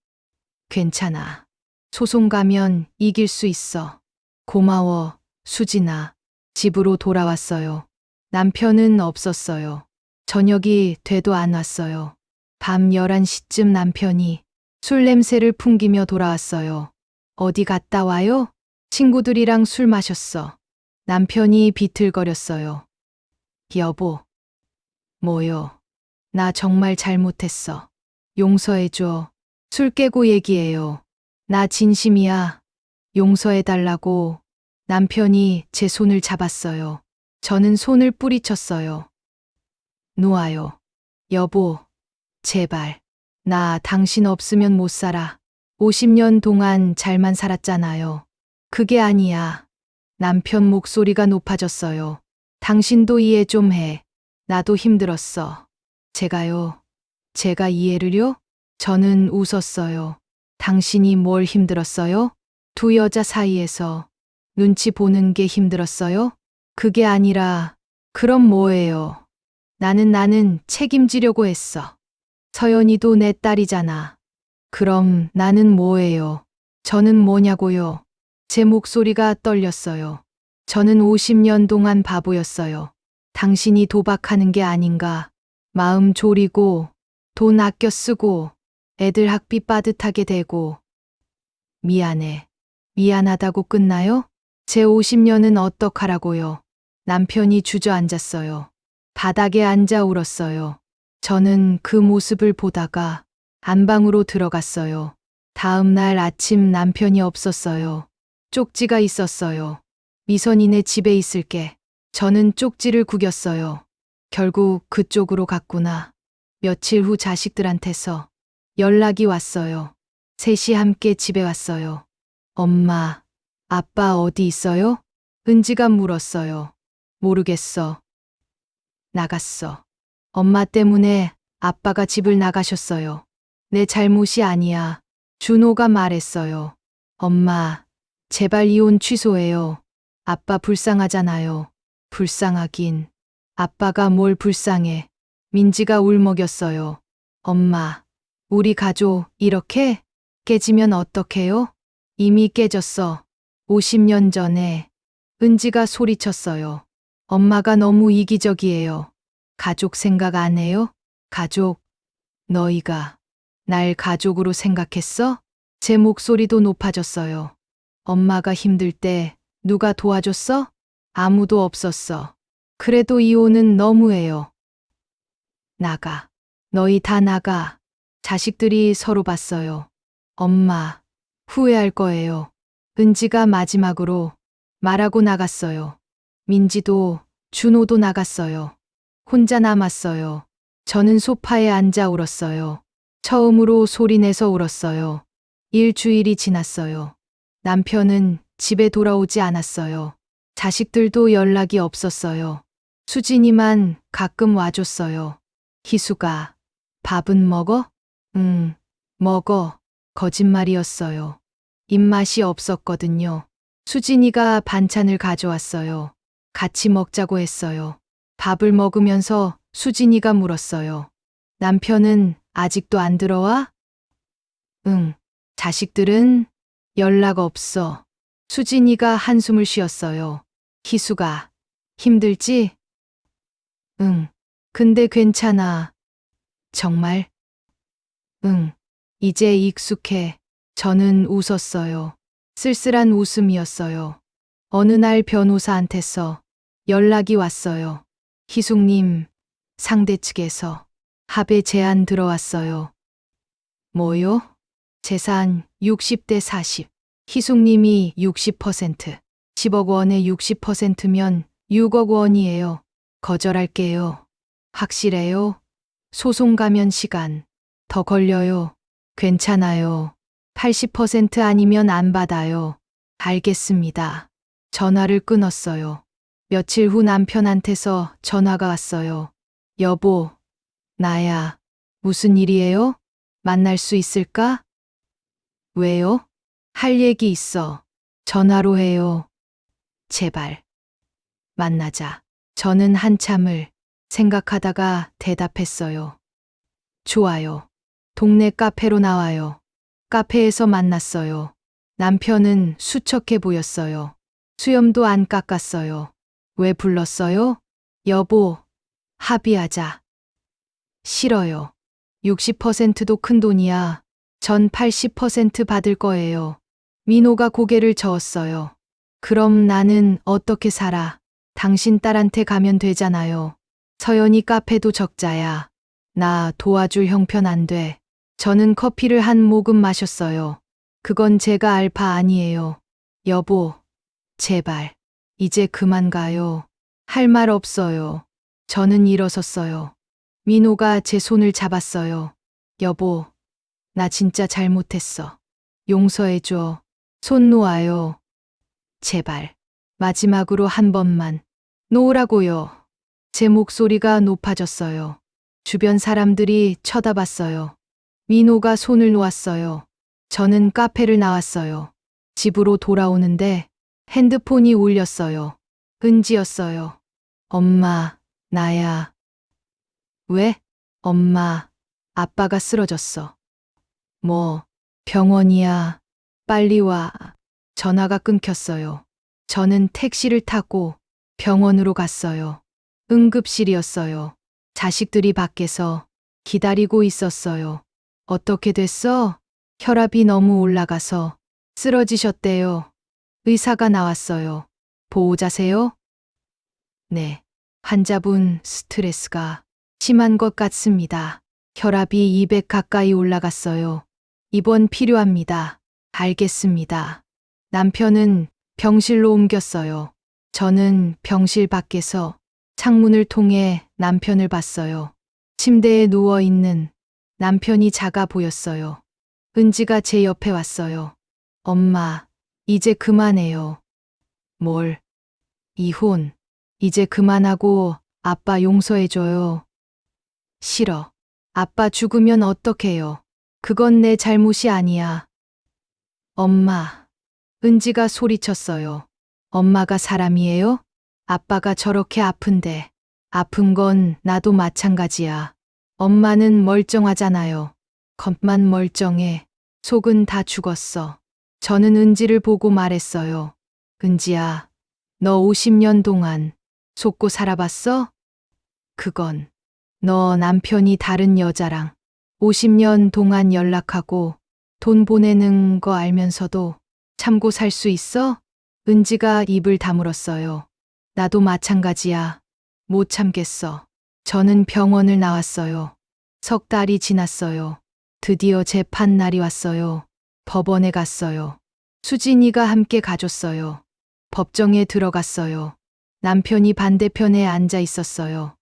괜찮아. 소송 가면 이길 수 있어. 고마워, 수진아. 집으로 돌아왔어요. 남편은 없었어요. 저녁이 돼도 안 왔어요. 밤 11시쯤 남편이 술 냄새를 풍기며 돌아왔어요. 어디 갔다 와요? 친구들이랑 술 마셨어. 남편이 비틀거렸어요. 여보. 뭐요? 나 정말 잘못했어. 용서해줘. 술 깨고 얘기해요. 나 진심이야. 용서해달라고. 남편이 제 손을 잡았어요. 저는 손을 뿌리쳤어요. 놓아요. 여보, 제발. 나 당신 없으면 못 살아. 50년 동안 잘만 살았잖아요. 그게 아니야. 남편 목소리가 높아졌어요. 당신도 이해 좀 해. 나도 힘들었어. 제가 이해를요? 저는 웃었어요. 당신이 뭘 힘들었어요? 두 여자 사이에서 눈치 보는 게 힘들었어요? 그게 아니라, 그럼 뭐예요? 나는 책임지려고 했어. 서연이도 내 딸이잖아. 그럼 나는 뭐예요? 저는 뭐냐고요? 제 목소리가 떨렸어요. 저는 50년 동안 바보였어요. 당신이 도박하는 게 아닌가. 마음 졸이고, 돈 아껴 쓰고, 애들 학비 빠듯하게 대고. 미안해. 미안하다고 끝나요? 제 50년은 어떡하라고요? 남편이 주저앉았어요. 바닥에 앉아 울었어요. 저는 그 모습을 보다가 안방으로 들어갔어요. 다음 날 아침 남편이 없었어요. 쪽지가 있었어요. 미선이네 집에 있을게. 저는 쪽지를 구겼어요. 결국 그쪽으로 갔구나. 며칠 후 자식들한테서 연락이 왔어요. 셋이 함께 집에 왔어요. 엄마, 아빠 어디 있어요? 은지가 물었어요. 모르겠어. 나갔어. 엄마 때문에 아빠가 집을 나가셨어요. 내 잘못이 아니야. 준호가 말했어요. 엄마, 제발 이혼 취소해요. 아빠 불쌍하잖아요. 불쌍하긴. 아빠가 뭘 불쌍해. 민지가 울먹였어요. 엄마, 우리 가족 이렇게 깨지면 어떡해요? 이미 깨졌어. 50년 전에. 은지가 소리쳤어요. 엄마가 너무 이기적이에요. 가족 생각 안 해요? 가족, 너희가 날 가족으로 생각했어? 제 목소리도 높아졌어요. 엄마가 힘들 때 누가 도와줬어? 아무도 없었어. 그래도 이혼은 너무해요. 나가. 너희 다 나가. 자식들이 서로 봤어요. 엄마, 후회할 거예요. 은지가 마지막으로 말하고 나갔어요. 민지도, 준호도 나갔어요. 혼자 남았어요. 저는 소파에 앉아 울었어요. 처음으로 소리내서 울었어요. 일주일이 지났어요. 남편은 집에 돌아오지 않았어요. 자식들도 연락이 없었어요. 수진이만 가끔 와줬어요. 희수가, 밥은 먹어? 응, 먹어. 거짓말이었어요. 입맛이 없었거든요. 수진이가 반찬을 가져왔어요. 같이 먹자고 했어요. 밥을 먹으면서 수진이가 물었어요. 남편은 아직도 안 들어와? 응. 자식들은 연락 없어. 수진이가 한숨을 쉬었어요. 희수가, 힘들지? 응. 근데 괜찮아. 정말? 응. 이제 익숙해. 저는 웃었어요. 쓸쓸한 웃음이었어요. 어느 날 변호사한테서 연락이 왔어요. 희숙님, 상대 측에서 합의 제안 들어왔어요. 뭐요? 재산 60대 40. 희숙님이 60%, 10억 원에 60%면 6억 원이에요. 거절할게요. 확실해요? 소송 가면 시간 더 걸려요. 괜찮아요. 80% 아니면 안 받아요. 알겠습니다. 전화를 끊었어요. 며칠 후 남편한테서 전화가 왔어요. 여보, 나야. 무슨 일이에요? 만날 수 있을까? 왜요? 할 얘기 있어. 전화로 해요. 제발. 만나자. 저는 한참을 생각하다가 대답했어요. 좋아요. 동네 카페로 나와요. 카페에서 만났어요. 남편은 수척해 보였어요. 수염도 안 깎았어요. 왜 불렀어요? 여보, 합의하자. 싫어요. 60%도 큰 돈이야. 전 80% 받을 거예요. 민호가 고개를 저었어요. 그럼 나는 어떻게 살아? 당신 딸한테 가면 되잖아요. 서연이 카페도 적자야. 나 도와줄 형편 안 돼. 저는 커피를 한 모금 마셨어요. 그건 제가 알 바 아니에요. 여보, 제발. 이제 그만 가요. 할 말 없어요. 저는 일어섰어요. 민호가 제 손을 잡았어요. 여보, 나 진짜 잘못했어. 용서해줘. 손 놓아요. 제발. 마지막으로 한 번만. 놓으라고요. 제 목소리가 높아졌어요. 주변 사람들이 쳐다봤어요. 민호가 손을 놓았어요. 저는 카페를 나왔어요. 집으로 돌아오는데 핸드폰이 울렸어요. 은지였어요. 엄마, 나야. 왜? 엄마, 아빠가 쓰러졌어. 뭐, 병원이야. 빨리 와. 전화가 끊겼어요. 저는 택시를 타고 병원으로 갔어요. 응급실이었어요. 자식들이 밖에서 기다리고 있었어요. 어떻게 됐어? 혈압이 너무 올라가서 쓰러지셨대요. 의사가 나왔어요. 보호자세요? 네. 환자분 스트레스가 심한 것 같습니다. 혈압이 200 가까이 올라갔어요. 입원 필요합니다. 알겠습니다. 남편은 병실로 옮겼어요. 저는 병실 밖에서 창문을 통해 남편을 봤어요. 침대에 누워 있는 남편이 작아 보였어요. 은지가 제 옆에 왔어요. 엄마, 이제 그만해요. 뭘? 이혼. 이제 그만하고 아빠 용서해줘요. 싫어. 아빠 죽으면 어떡해요? 그건 내 잘못이 아니야. 엄마. 은지가 소리쳤어요. 엄마가 사람이에요? 아빠가 저렇게 아픈데. 아픈 건 나도 마찬가지야. 엄마는 멀쩡하잖아요. 겉만 멀쩡해. 속은 다 죽었어. 저는 은지를 보고 말했어요. 은지야, 너 50년 동안 속고 살아봤어? 그건 너 남편이 다른 여자랑 50년 동안 연락하고 돈 보내는 거 알면서도 참고 살 수 있어? 은지가 입을 다물었어요. 나도 마찬가지야. 못 참겠어. 저는 병원을 나왔어요. 석 달이 지났어요. 드디어 재판 날이 왔어요. 법원에 갔어요. 수진이가 함께 가줬어요. 법정에 들어갔어요. 남편이 반대편에 앉아 있었어요.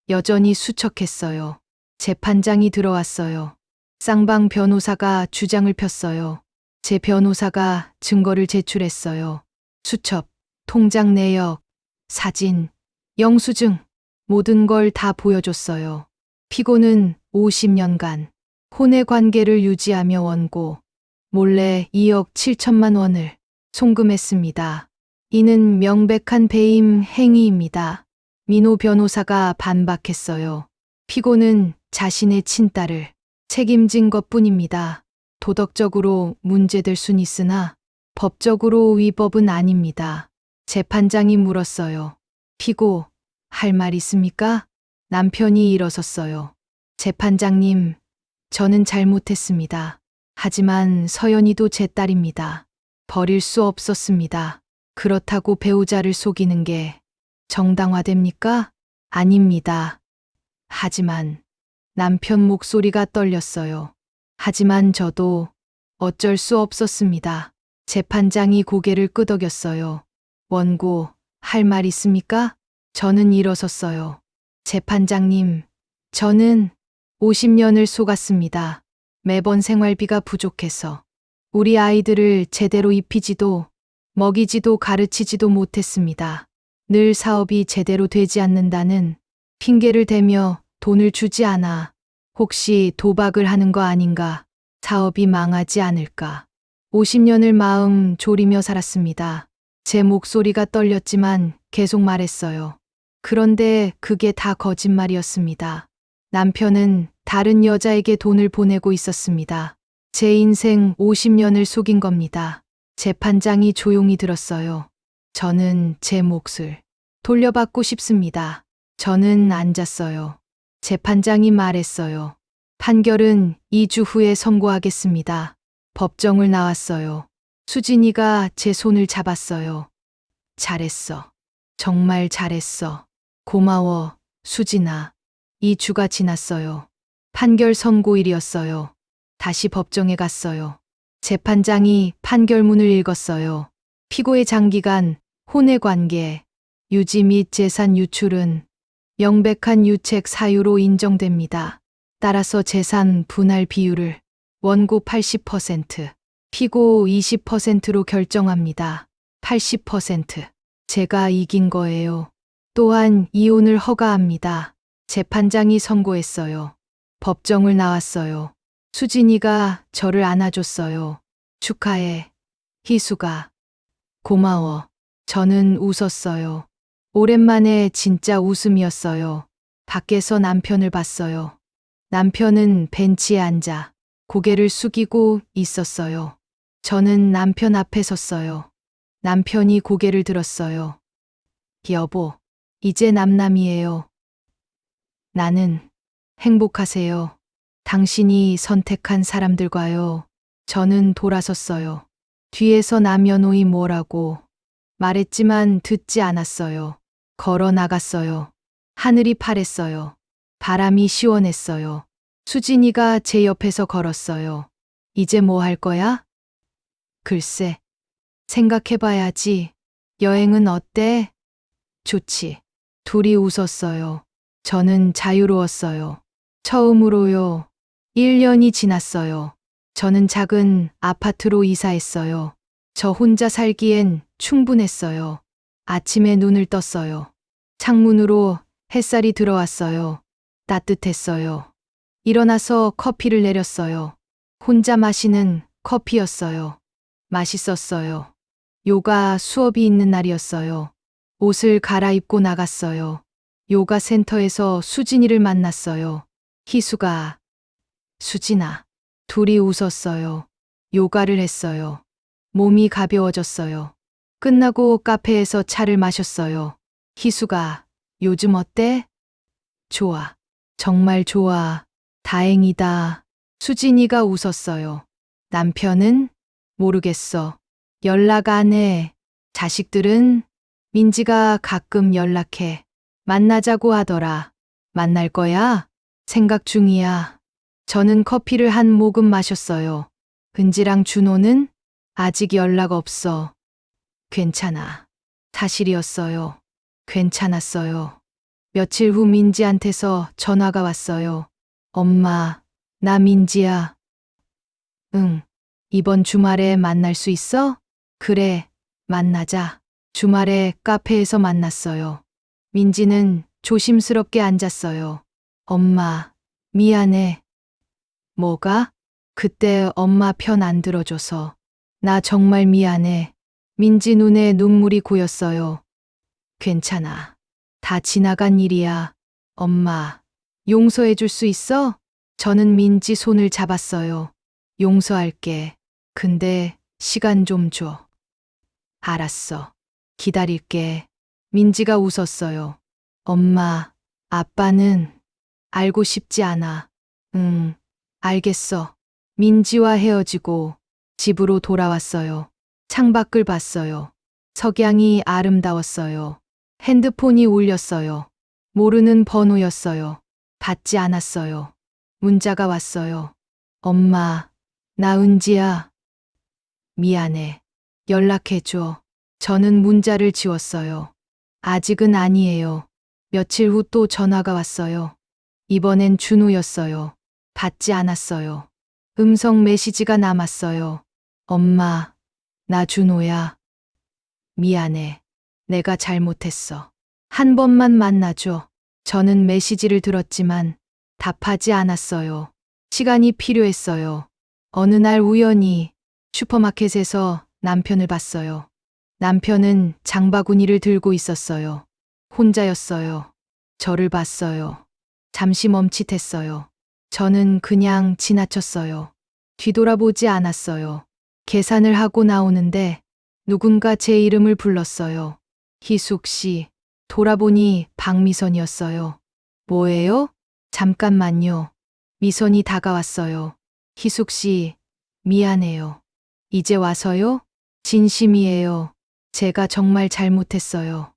여전히 수척했어요. 재판장이 들어왔어요. 쌍방 변호사가 주장을 폈어요. 제 변호사가 증거를 제출했어요. 수첩, 통장 내역, 사진, 영수증, 모든 걸 다 보여줬어요. 피고는 50년간 혼의 관계를 유지하며 원고, 몰래 2억 7천만 원을 송금했습니다. 이는 명백한 배임 행위입니다. 민호 변호사가 반박했어요. 피고는 자신의 친딸을 책임진 것뿐입니다. 도덕적으로 문제될 순 있으나 법적으로 위법은 아닙니다. 재판장이 물었어요. 피고, 할 말 있습니까? 남편이 일어섰어요. 재판장님, 저는 잘못했습니다. 하지만 서연이도 제 딸입니다. 버릴 수 없었습니다. 그렇다고 배우자를 속이는 게 정당화됩니까? 아닙니다. 하지만 남편 목소리가 떨렸어요. 하지만 저도 어쩔 수 없었습니다. 재판장이 고개를 끄덕였어요. 원고, 할 말 있습니까? 저는 일어섰어요. 재판장님, 저는 50년을 속았습니다. 매번 생활비가 부족해서 우리 아이들을 제대로 입히지도 먹이지도 가르치지도 못했습니다. 늘 사업이 제대로 되지 않는다는 핑계를 대며 돈을 주지 않아 혹시 도박을 하는 거 아닌가, 사업이 망하지 않을까. 50년을 마음 졸이며 살았습니다. 제 목소리가 떨렸지만 계속 말했어요. 그런데 그게 다 거짓말이었습니다. 남편은 다른 여자에게 돈을 보내고 있었습니다. 제 인생 50년을 속인 겁니다. 재판장이 조용히 들었어요. 저는 제 몫을 돌려받고 싶습니다. 저는 앉았어요. 재판장이 말했어요. 판결은 2주 후에 선고하겠습니다. 법정을 나왔어요. 수진이가 제 손을 잡았어요. 잘했어. 정말 잘했어. 고마워, 수진아. 2주가 지났어요. 판결 선고일이었어요. 다시 법정에 갔어요. 재판장이 판결문을 읽었어요. 피고의 장기간 혼의 관계, 유지 및 재산 유출은 명백한 유책 사유로 인정됩니다. 따라서 재산 분할 비율을 원고 80%, 피고 20%로 결정합니다. 80%. 제가 이긴 거예요. 또한 이혼을 허가합니다. 재판장이 선고했어요. 법정을 나왔어요. 수진이가 저를 안아줬어요. 축하해, 희수가. 고마워. 저는 웃었어요. 오랜만에 진짜 웃음이었어요. 밖에서 남편을 봤어요. 남편은 벤치에 앉아 고개를 숙이고 있었어요. 저는 남편 앞에 섰어요. 남편이 고개를 들었어요. 여보, 이제 남남이에요. 나는 행복하세요. 당신이 선택한 사람들과요. 저는 돌아섰어요. 뒤에서 남연호이 뭐라고 말했지만 듣지 않았어요. 걸어 나갔어요. 하늘이 파랬어요. 바람이 시원했어요. 수진이가 제 옆에서 걸었어요. 이제 뭐 할 거야? 글쎄, 생각해봐야지. 여행은 어때? 좋지. 둘이 웃었어요. 저는 자유로웠어요. 처음으로요. 1년이 지났어요. 저는 작은 아파트로 이사했어요. 저 혼자 살기엔 충분했어요. 아침에 눈을 떴어요. 창문으로 햇살이 들어왔어요. 따뜻했어요. 일어나서 커피를 내렸어요. 혼자 마시는 커피였어요. 맛있었어요. 요가 수업이 있는 날이었어요. 옷을 갈아입고 나갔어요. 요가 센터에서 수진이를 만났어요. 희수가, 수진아. 둘이 웃었어요. 요가를 했어요. 몸이 가벼워졌어요. 끝나고 카페에서 차를 마셨어요. 희수가, 요즘 어때? 좋아. 정말 좋아. 다행이다. 수진이가 웃었어요. 남편은? 모르겠어. 연락 안 해. 자식들은? 민지가 가끔 연락해. 만나자고 하더라. 만날 거야? 생각 중이야. 저는 커피를 한 모금 마셨어요. 은지랑 준호는? 아직 연락 없어. 괜찮아. 사실이었어요. 괜찮았어요. 며칠 후 민지한테서 전화가 왔어요. 엄마, 나 민지야. 응. 이번 주말에 만날 수 있어? 그래, 만나자. 주말에 카페에서 만났어요. 민지는 조심스럽게 앉았어요. 엄마, 미안해. 뭐가? 그때 엄마 편 안 들어줘서. 나 정말 미안해. 민지 눈에 눈물이 고였어요. 괜찮아. 다 지나간 일이야. 엄마, 용서해 줄 수 있어? 저는 민지 손을 잡았어요. 용서할게. 근데 시간 좀 줘. 알았어. 기다릴게. 민지가 웃었어요. 엄마, 아빠는 알고 싶지 않아. 응, 알겠어. 민지와 헤어지고 집으로 돌아왔어요. 창밖을 봤어요. 석양이 아름다웠어요. 핸드폰이 울렸어요. 모르는 번호였어요. 받지 않았어요. 문자가 왔어요. 엄마, 나 은지야. 미안해. 연락해줘. 저는 문자를 지웠어요. 아직은 아니에요. 며칠 후 또 전화가 왔어요. 이번엔 준우였어요. 받지 않았어요. 음성 메시지가 남았어요. 엄마, 나 준호야. 미안해. 내가 잘못했어. 한 번만 만나줘. 저는 메시지를 들었지만 답하지 않았어요. 시간이 필요했어요. 어느 날 우연히 슈퍼마켓에서 남편을 봤어요. 남편은 장바구니를 들고 있었어요. 혼자였어요. 저를 봤어요. 잠시 멈칫했어요. 저는 그냥 지나쳤어요. 뒤돌아보지 않았어요. 계산을 하고 나오는데 누군가 제 이름을 불렀어요. 희숙 씨. 돌아보니 박미선이었어요. 뭐예요? 잠깐만요. 미선이 다가왔어요. 희숙 씨, 미안해요. 이제 와서요? 진심이에요. 제가 정말 잘못했어요.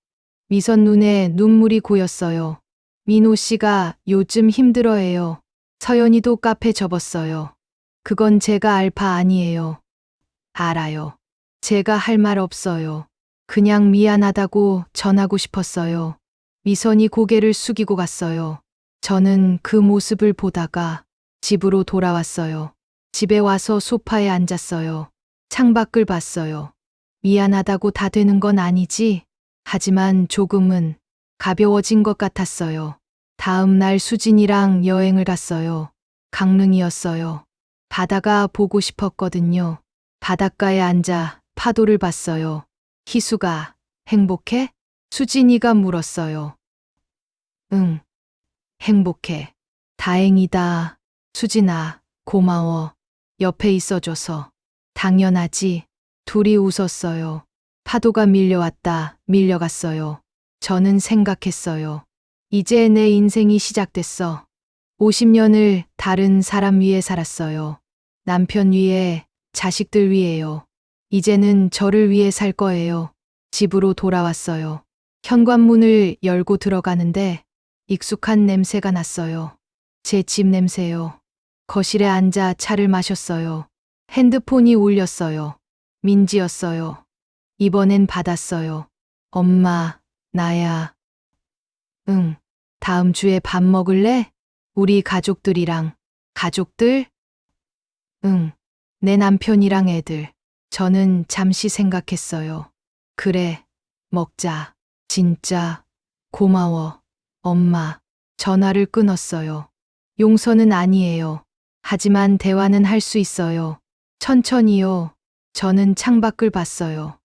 미선 눈에 눈물이 고였어요. 민호 씨가 요즘 힘들어해요. 서연이도 카페 접었어요. 그건 제가 알 바 아니에요. 알아요. 제가 할 말 없어요. 그냥 미안하다고 전하고 싶었어요. 미선이 고개를 숙이고 갔어요. 저는 그 모습을 보다가 집으로 돌아왔어요. 집에 와서 소파에 앉았어요. 창밖을 봤어요. 미안하다고 다 되는 건 아니지. 하지만 조금은 가벼워진 것 같았어요. 다음 날 수진이랑 여행을 갔어요. 강릉이었어요. 바다가 보고 싶었거든요. 바닷가에 앉아 파도를 봤어요. 희수가 행복해? 수진이가 물었어요. 응, 행복해. 다행이다. 수진아, 고마워. 옆에 있어줘서. 당연하지. 둘이 웃었어요. 파도가 밀려왔다, 밀려갔어요. 저는 생각했어요. 이제 내 인생이 시작됐어. 50년을 다른 사람 위에 살았어요. 남편 위에, 자식들 위에요. 이제는 저를 위해 살 거예요. 집으로 돌아왔어요. 현관문을 열고 들어가는데 익숙한 냄새가 났어요. 제 집 냄새요. 거실에 앉아 차를 마셨어요. 핸드폰이 울렸어요. 민지였어요. 이번엔 받았어요. 엄마, 나야. 응. 다음 주에 밥 먹을래? 우리 가족들이랑. 가족들? 응. 내 남편이랑 애들. 저는 잠시 생각했어요. 그래, 먹자. 진짜 고마워. 엄마. 전화를 끊었어요. 용서는 아니에요. 하지만 대화는 할 수 있어요. 천천히요. 저는 창밖을 봤어요.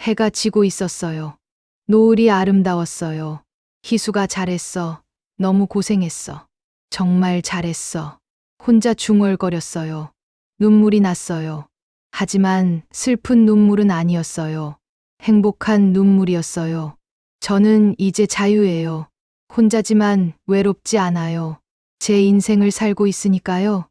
해가 지고 있었어요. 노을이 아름다웠어요. 희수가 잘했어. 너무 고생했어. 정말 잘했어. 혼자 중얼거렸어요. 눈물이 났어요. 하지만 슬픈 눈물은 아니었어요. 행복한 눈물이었어요. 저는 이제 자유예요. 혼자지만 외롭지 않아요. 제 인생을 살고 있으니까요.